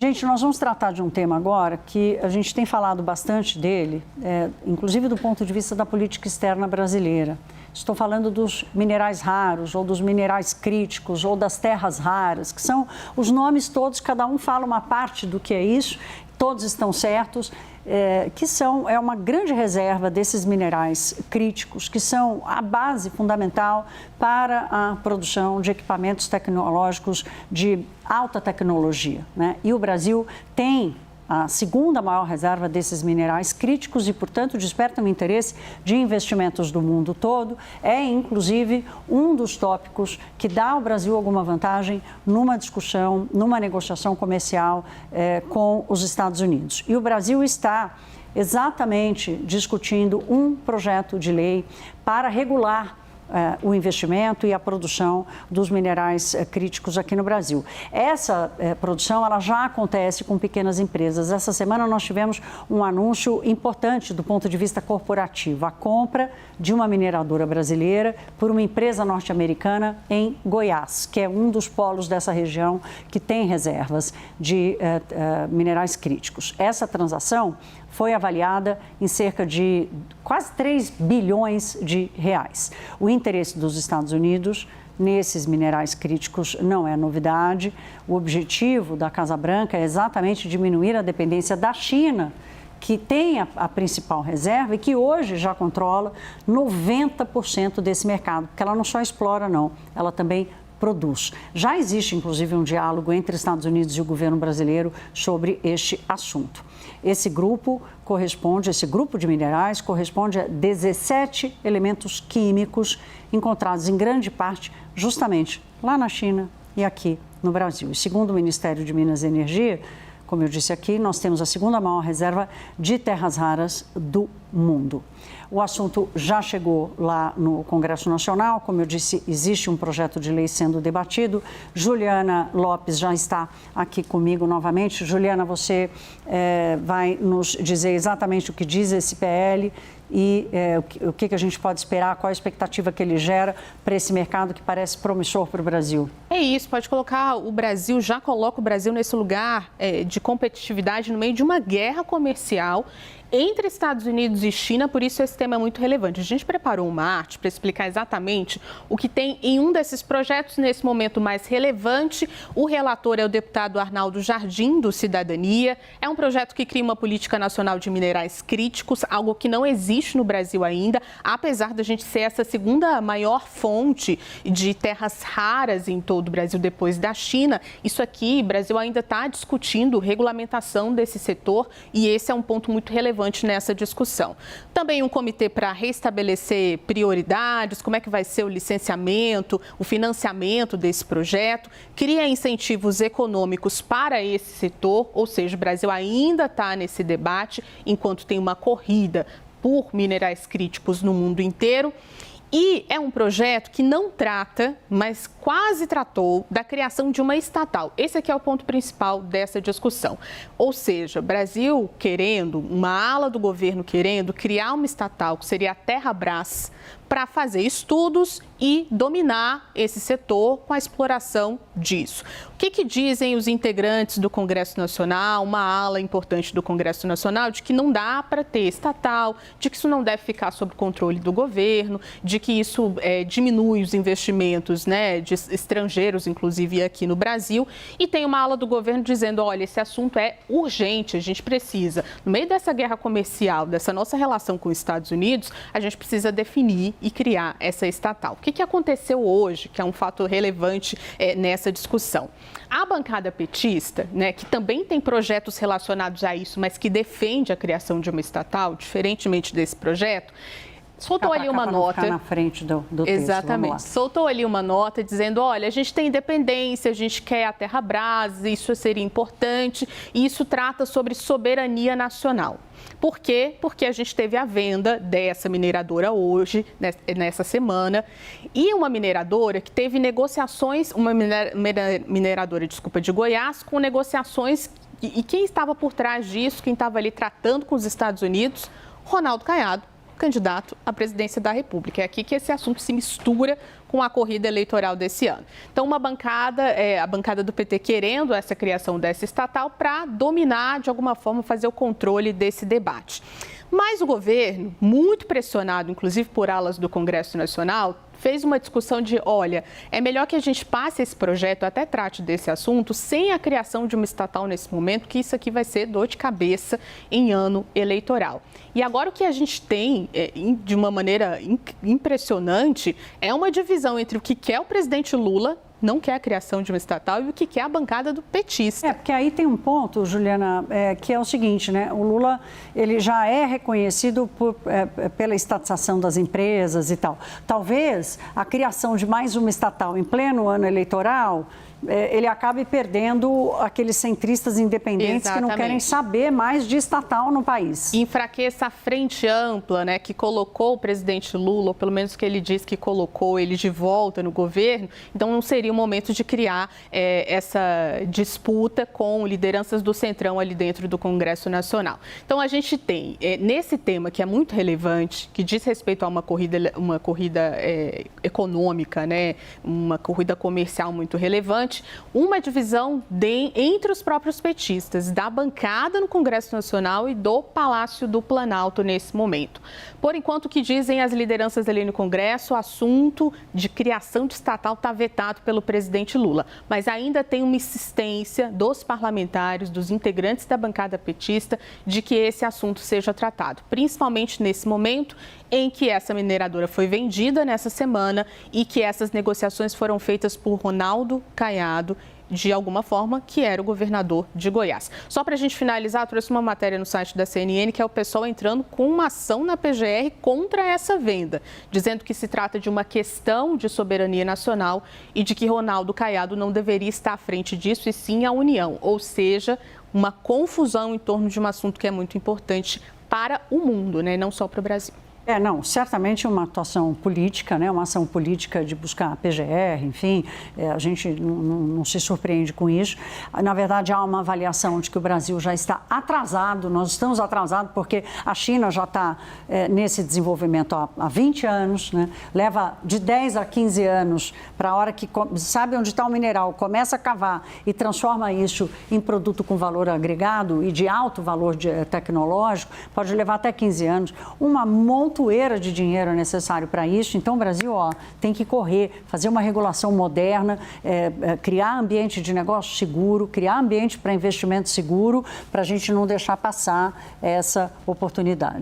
Gente, nós vamos tratar de um tema agora que a gente tem falado bastante dele, inclusive do ponto de vista da política externa brasileira. Estou falando dos minerais raros, ou dos minerais críticos, ou das terras raras, que são os nomes todos, cada um fala uma parte do que é isso, todos estão certos, é uma grande reserva desses minerais críticos, que são a base fundamental para a produção de equipamentos tecnológicos de alta tecnologia, né? E o Brasil tem a segunda maior reserva desses minerais críticos e, portanto, despertam o interesse de investimentos do mundo todo. É, inclusive, um dos tópicos que dá ao Brasil alguma vantagem numa discussão, numa negociação comercial com os Estados Unidos. E o Brasil está exatamente discutindo um projeto de lei para regular o investimento e a produção dos minerais críticos aqui no Brasil. Essa produção ela já acontece com pequenas empresas. Essa semana nós tivemos um anúncio importante do ponto de vista corporativo, a compra de uma mineradora brasileira por uma empresa norte-americana em Goiás, que é um dos polos dessa região que tem reservas de minerais críticos. Essa transação foi avaliada em cerca de quase 3 bilhões de reais. O interesse dos Estados Unidos nesses minerais críticos não é novidade. O objetivo da Casa Branca é exatamente diminuir a dependência da China, que tem a principal reserva e que hoje já controla 90% desse mercado, porque ela não só explora, não, ela também produz. Já existe, inclusive, um diálogo entre Estados Unidos e o governo brasileiro sobre este assunto. Esse grupo de minerais corresponde a 17 elementos químicos encontrados em grande parte justamente lá na China e aqui no Brasil. E segundo o Ministério de Minas e Energia, como eu disse aqui, nós temos a segunda maior reserva de terras raras do mundo. O assunto já chegou lá no Congresso Nacional, como eu disse, existe um projeto de lei sendo debatido. Juliana Lopes já está aqui comigo novamente. Juliana, você vai nos dizer exatamente o que diz esse PL e o que a gente pode esperar, qual a expectativa que ele gera para esse mercado que parece promissor para o Brasil. É isso, pode colocar o Brasil, já coloca o Brasil nesse lugar de competitividade no meio de uma guerra comercial entre Estados Unidos e China, por isso esse tema é muito relevante. A gente preparou uma arte para explicar exatamente o que tem em um desses projetos nesse momento mais relevante. O relator é o deputado Arnaldo Jardim, do Cidadania. É um projeto que cria uma política nacional de minerais críticos, algo que não existe no Brasil ainda, apesar da gente ser essa segunda maior fonte de terras raras em todo o Brasil depois da China. Isso aqui, o Brasil ainda está discutindo regulamentação desse setor e esse é um ponto muito relevante nessa discussão. Também um comitê para restabelecer prioridades, como é que vai ser o licenciamento, o financiamento desse projeto, cria incentivos econômicos para esse setor, ou seja, o Brasil ainda está nesse debate, enquanto tem uma corrida por minerais críticos no mundo inteiro. E é um projeto que não trata, mas quase tratou, da criação de uma estatal. Esse aqui é o ponto principal dessa discussão. Ou seja, Brasil querendo, uma ala do governo querendo criar uma estatal, que seria a Terrabras, para fazer estudos e dominar esse setor com a exploração disso. O que dizem os integrantes do Congresso Nacional, uma ala importante do Congresso Nacional, de que não dá para ter estatal, de que isso não deve ficar sob controle do governo, de que isso diminui os investimentos, né, de estrangeiros, inclusive aqui no Brasil. E tem uma ala do governo dizendo, olha, esse assunto é urgente, a gente precisa, no meio dessa guerra comercial, dessa nossa relação com os Estados Unidos, a gente precisa definir e criar essa estatal. O que aconteceu hoje, que é um fato relevante nessa discussão? A bancada petista, né, que também tem projetos relacionados a isso, mas que defende a criação de uma estatal, diferentemente desse projeto, soltou ali uma nota. Ficar na frente do texto. Exatamente. Soltou ali uma nota dizendo, olha, a gente tem independência, a gente quer a Terrabras, isso seria importante, e isso trata sobre soberania nacional. Por quê? Porque a gente teve a venda dessa mineradora hoje, nessa semana, e uma mineradora que teve negociações, uma mineradora, de Goiás, com negociações, e quem estava por trás disso, quem estava ali tratando com os Estados Unidos, Ronaldo Caiado, candidato à presidência da República. É aqui que esse assunto se mistura com a corrida eleitoral desse ano. Então, uma bancada, a bancada do PT querendo essa criação dessa estatal para dominar, de alguma forma, fazer o controle desse debate. Mas o governo, muito pressionado, inclusive por alas do Congresso Nacional, fez uma discussão de, olha, é melhor que a gente passe esse projeto, até trate desse assunto, sem a criação de uma estatal nesse momento, que isso aqui vai ser dor de cabeça em ano eleitoral. E agora o que a gente tem, de uma maneira impressionante, é uma divisão entre o que quer o presidente Lula, não quer a criação de uma estatal, e o que quer a bancada do petista. Porque aí tem um ponto, Juliana, que é o seguinte, né? O Lula, ele já é reconhecido pela estatização das empresas e tal. Talvez a criação de mais uma estatal em pleno ano eleitoral, ele acabe perdendo aqueles centristas independentes que não querem saber mais de estatal no país. Enfraqueça a frente ampla, né, que colocou o presidente Lula, ou pelo menos que ele diz que colocou ele de volta no governo. Então, não seria o momento de criar essa disputa com lideranças do Centrão ali dentro do Congresso Nacional. Então, a gente tem, nesse tema que é muito relevante, que diz respeito a uma corrida econômica, né, uma corrida comercial muito relevante, uma divisão entre os próprios petistas, da bancada no Congresso Nacional e do Palácio do Planalto nesse momento. Por enquanto, o que dizem as lideranças ali no Congresso, o assunto de criação de estatal está vetado pelo presidente Lula, mas ainda tem uma insistência dos parlamentares, dos integrantes da bancada petista, de que esse assunto seja tratado, principalmente nesse momento em que essa mineradora foi vendida nessa semana e que essas negociações foram feitas por Ronaldo Caiado, de alguma forma, que era o governador de Goiás. Só para a gente finalizar, trouxe uma matéria no site da CNN, que é o pessoal entrando com uma ação na PGR contra essa venda, dizendo que se trata de uma questão de soberania nacional e de que Ronaldo Caiado não deveria estar à frente disso, e sim a União, ou seja, uma confusão em torno de um assunto que é muito importante para o mundo, né? Não só para o Brasil. Não, certamente uma atuação política, né? Uma ação política de buscar a PGR, enfim, a gente não se surpreende com isso. Na verdade, há uma avaliação de que o Brasil já está atrasado, nós estamos atrasados porque a China já está nesse desenvolvimento há 20 anos, né? Leva de 10 a 15 anos para a hora que sabe onde está o mineral, começa a cavar e transforma isso em produto com valor agregado e de alto valor tecnológico, pode levar até 15 anos. Uma montoeira de dinheiro necessário para isso. Então, o Brasil tem que correr, fazer uma regulação moderna, criar ambiente de negócio seguro, criar ambiente para investimento seguro, para a gente não deixar passar essa oportunidade.